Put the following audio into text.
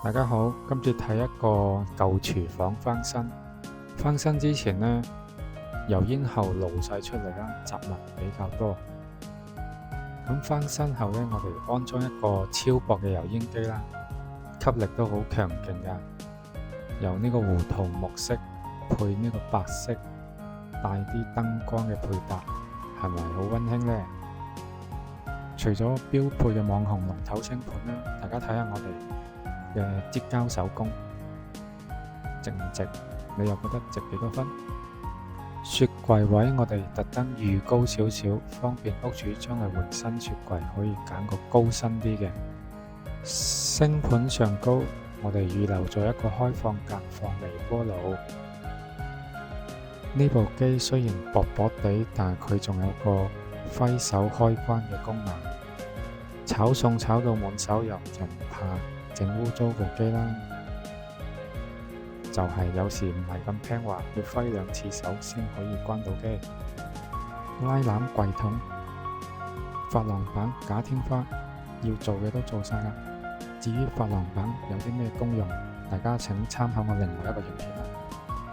大家好，今次睇一個舊廚房翻新。翻新之前呢，油煙喉露晒出嚟啦，雜物比較多。咁翻新後呢，我哋安裝一個超薄嘅油煙機啦，吸力都好強勁噶。由呢個胡桃木色配呢個白色，帶啲燈光嘅配搭，係咪好溫馨呢？除咗標配嘅網紅龍頭星盤啦，大家睇下我哋嘅接膠手工值唔值？你又覺得值幾多分？雪櫃位我哋特登預高少少，方便屋主將來換新雪櫃可以揀個高身啲嘅。星盤上高我哋預留咗一個開放格放微波爐。呢部機雖然薄薄地，但係佢仲有個揮手開關嘅功能。炒餸炒到滿手油就唔怕整污糟部機啦，就係有時唔係咁聽話，要揮2次手先可以關到機。拉籃櫃桶、珐琅板、假天花要做嘅都做晒啦。至於珐琅板有啲咩功用，大家請參考我另外一個影片啦。